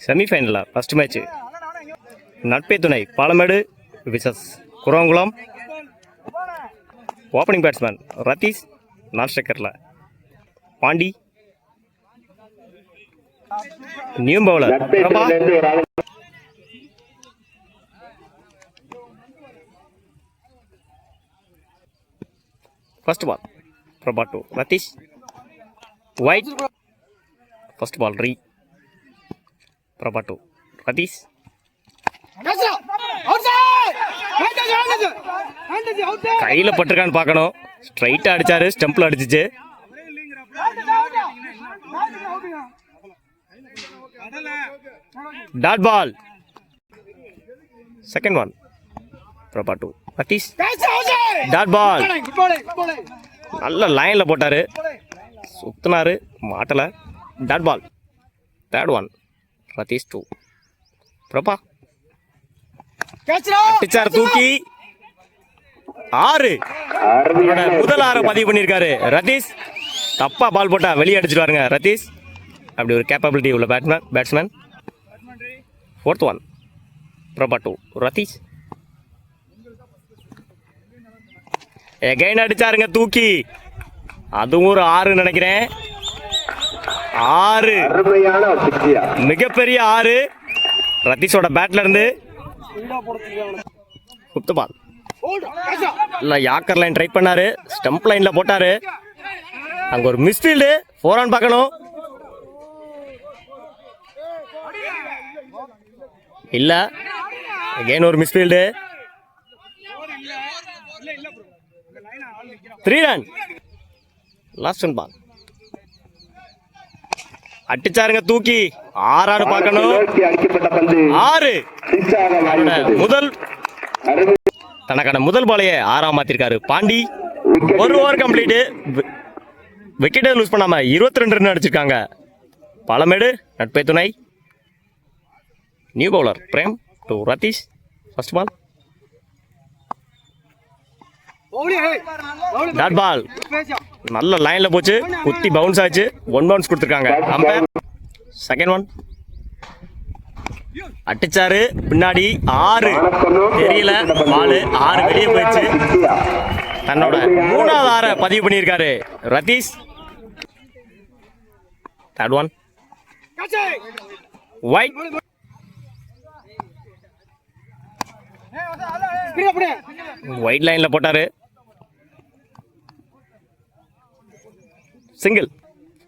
செமிஃபைனலில் first match Natpe Thunai Palamedu versus Kuravankulam. Opening batsman Rathish, non ஸ்ட்ரைக்கரில் Pandi, new bowler Prabha. First ball Prabha to Rathish, wide. First ball re, Prabha to Rathish, கையில் பட்டிருக்கான்னு பார்க்கணும். ஸ்ட்ரைட்டாக அடிச்சாரு, ஸ்டம்பில் அடிச்சிச்சு. Dot ball. Second one Prabha to Rathish, dot ball. நல்ல லைனில் போட்டார், சுத்தினாரு, மாட்டலை. Dot ball. Third one Rathish to Prabha, அடிச்சார் தூக்கி 6. முதல் 6 பதிவு பண்ணியிருக்காரு ரத்தீஷ். தப்பா பால் போட்டா வெளியே அடிச்சிருவாருங்க ரத்தீஷ். அப்படி ஒரு கேப்பபிலிட்டி உள்ள batsman. Fourth one Prabha to Rathish, again அடிச்சாருங்க தூக்கி. அதுவும் ஒரு 6 நினைக்கிறேன். 6, மிகப்பெரிய 6 ரத்தீஷோட பேட்ல இருந்து. குப்த பால். இல்லை, யாக்கர் லைன் ட்ரை பண்ணாரு, ஸ்டம்ப் லைன்ல போட்டாரு. அங்க ஒரு மிஸ்ஃபீல்டு, 4 ஆன் பார்க்கணும். இல்ல, அகைன் ஒரு misfield. 3 run. Last one ball. அடிச்சாருங்க தூக்கி. 6 ஆன் பார்க்கணும். 6. தனக்கான முதல் பாலையே 6ஆம் மாத்திருக்காரு பாண்டி. ஒரு ஓவர் கம்ப்ளீட். விக்கெட்டை லூஸ் பண்ணாம 22 ரன் அடிச்சிருக்காங்க Palamedu Natpe Thunai. New bowler Prem to Ratheesh. First ball dot ball. நல்ல லைன்ல போச்சு, குத்தி பவுன்ஸ் ஆச்சு. 1 பவுன்ஸ் கொடுத்துருக்காங்க அம்பையர். செகண்ட் ஒன் அடிச்சாரு பின்னாடி. 6 தெரியல, பால் 6 வெளியே போயிடுச்சு. தன்னோட 3வது 6 பதிவு பண்ணியிருக்காரு Ratheesh. Third one wide. Wide லைன்ல போட்டாரு, சிங்கிள்.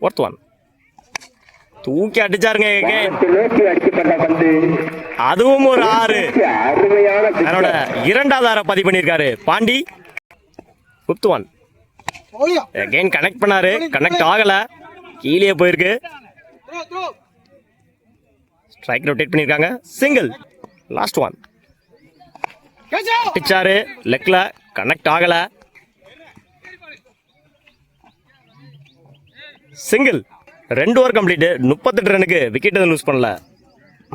ஃபோர்த் ஒன் தூக்கி அடிச்சாருங்க. அதுவும் ஒரு 6. அதனோட 2வது 6 பதிவு பண்ணியிருக்காரு Pandi. Fifth one again connect பண்ணாரு, கனெக்ட் ஆகல, கீழே போயிருக்கு. ஸ்ட்ரைக் ரொட்டேட் பண்ணியிருக்காங்க, சிங்கிள். லாஸ்ட் ஒன் அடிச்சாரு, லெக்ல கனெக்ட் ஆகல, சிங்கிள். 2 over complete. 38 ரனுக்கு விக்கெட் எதுவும் லூஸ் பண்ணல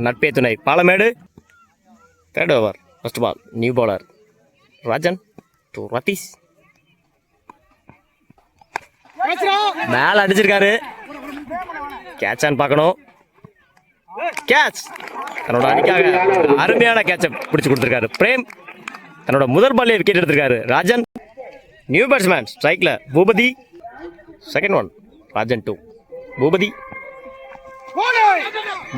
Natpe Thunai Palamedu. Third over first ball new bowler Rajan to Ratheesh. மேல அடிச்சிருக்காரு, கேட்ச் ஆன் பார்க்கணும். கேட்ச். தன்னோட அணிக்காக அருமையான கேட்சை பிடிச்சு கொடுத்துருக்காரு பிரேம். தன்னோட முதல் பால்லே விக்கெட் எடுத்திருக்காரு ராஜன். நியூ பேட்ஸ்மேன் ஸ்ட்ரைக்ல Boopathi. Second one Rajan to Boopathi.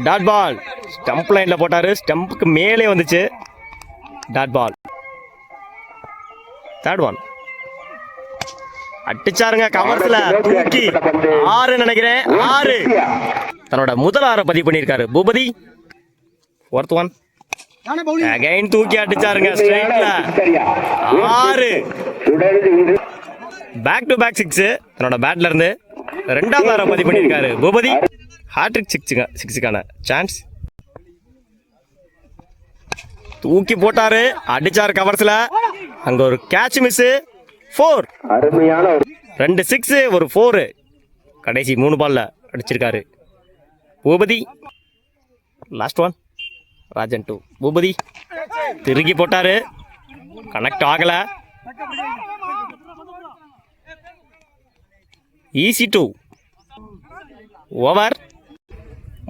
Dot ball. Stump லைன்ல போட்டாரு, ஸ்டம்புக்கு மேலே வந்துச்சு. Dot ball. தேர்ட் ஒன் அடிச்சாருங்க கவர்ஸ்ல தூக்கி. 6 நினைக்கிறேன். 6. தன்னோட முதல் 6 பதிவு பண்ணியிருக்காரு பூபதி. ஃபோர்த் ஒன் அகைன் தூக்கி அடிச்சாருங்க ஸ்ட்ரைட்ல. 6. பேக் டு பேக் 6 தன்னோட பேட்ல இருந்து. 2வது 6 பதிவு பண்ணியிருக்காரு பூபதி. Hat trick 6க்கான chance. தூக்கி போட்டாரு, அடிச்சாரு கவர்ஸ்ல. அங்க ஒரு கேட்ச் மிஸ். 4. 2 6 ஒரு 4. கடைசி 3 பால்ல அடிச்சிருக்காரு Boopathi. Last one Rajan to Boopathi. திருக்கி போட்டாரு, கனெக்ட் ஆகல. Easy 2 over.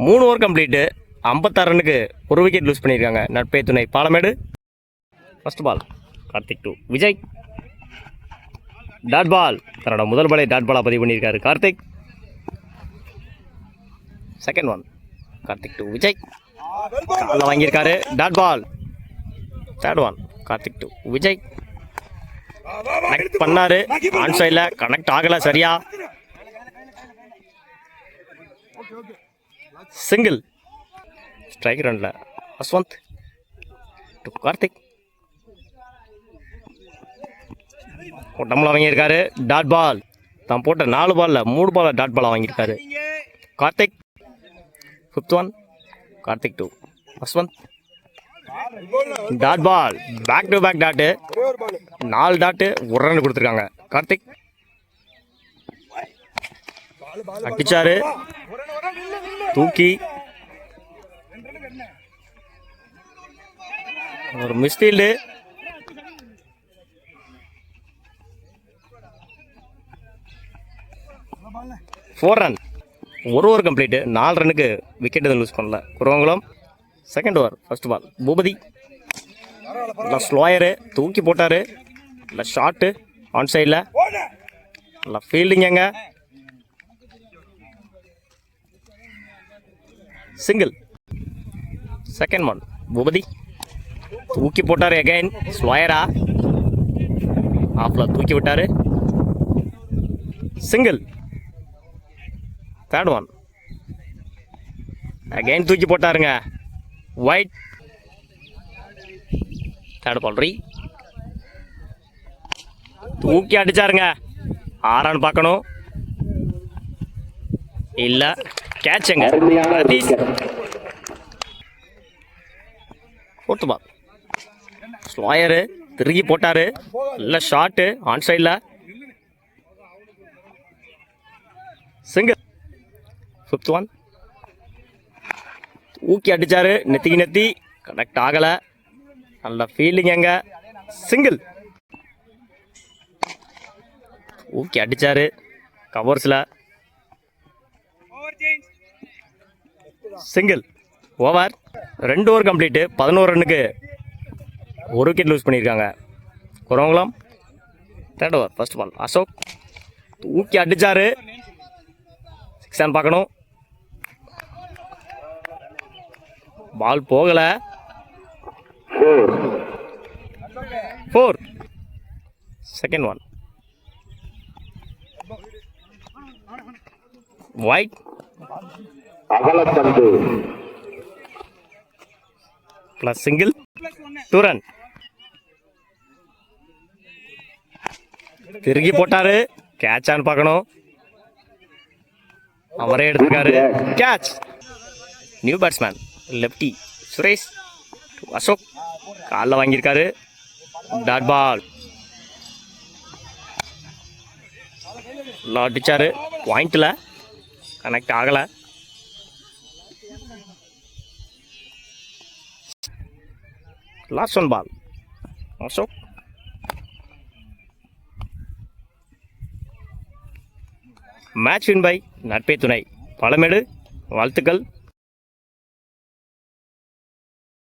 3 over complete. 56 ரன்னுக்கு ஒரு விக்கெட் லூஸ் பண்ணியிருக்காங்க Natpe Thunai Palamedu. First ball Karthik to Vijay. Dot ball, தன்னோட முதல் பாலை டாட் பாலாக பதிவு பண்ணியிருக்காரு Karthik. Second one Karthik to Vijay. காலில் வாங்கியிருக்காரு dot ball. Third one Karthik to Vijay. Connect பண்ணாரு, ஆன் சைடில் கனெக்ட் ஆகலை சரியா. சிங்கிள். ஸ்ட்ரைக் ரன்ல அஸ்வந்த் டு கார்த்திக். உடம்புல வாங்கியிருக்காரு டாட் பால். தான் போட்ட 4 பாலில் 3 பாலில் டாட் பாலாக வாங்கியிருக்காரு Karthik. Fifth one Karthik to Ashwanth. Dot ball, back to back dot. 4 dot ஒரு ரன் கொடுத்துருக்காங்க கார்த்திக். அடிச்சாரு, தூக்கி ஒரு மிஸ்ஃபீல்டு. ஃபோர் ரன், ஒரு ஓவர் கம்ப்ளீட்டு. 4 ரன்னுக்கு விக்கெட் எதுவும் லூஸ் பண்ணல Kuruvankulam. Second over first ball Boopathi. நல்லா ஸ்லோயரு, தூக்கி போட்டார். நல்லா ஷாட்டு ஆன் சைடில். நல்லா fielding. Single. Second one Boopathi தூக்கி போட்டார். அகைன் ஸ்லோயரா, ஆஃப்ல தூக்கி விட்டார். சிங்கிள். தேர்ட் ஒன் அகைன் தூக்கி போட்டாருங்க. ஒயிட். தேர்ட் பால் ரீ தூக்கி அடிச்சாருங்க. 6 ரன் பார்க்கணும். இல்லை, கேட்சுங்க. ஃபோர்த் பால் ஸ்லோயரு, திருகி போட்டாரு. இல்லை ஷாட்டு ஆன் சைடில். சிங்கிள். ஃபிஃப்த் ஒன் ஊக்கி அடிச்சாரு, நெத்திக்கு நெத்தி கனெக்ட் ஆகலை. நல்ல ஃபீல்டிங் எங்க. சிங்கிள். ஊக்கி அடிச்சாரு கவர்ஸில். சிங்கிள். ஓவர். 2 over complete. 11 ரன்னுக்கு ஒரு விக்கெட் லூஸ் பண்ணியிருக்காங்க Kuravankulam. Third over first ball Ashok ஊக்கி அடிச்சாரு. 6 ரன் பார்க்கணும். பால் போகல. 4. Second one wide. Plus single. 2 run. திருகி போட்டாரு. கேட்ச் ஆன் பார்க்கணும். அவரே எடுத்துக்காரு. Catch. New batsman lefty Suresh Ashok. காலில் வாங்கியிருக்காரு டாட் பால். அடிச்சாரு, பாயிண்ட்ல கனெக்ட் ஆகல. Last one ball Ashok. Match win by Natpe Thunai Palamedu. வாழ்த்துக்கள்.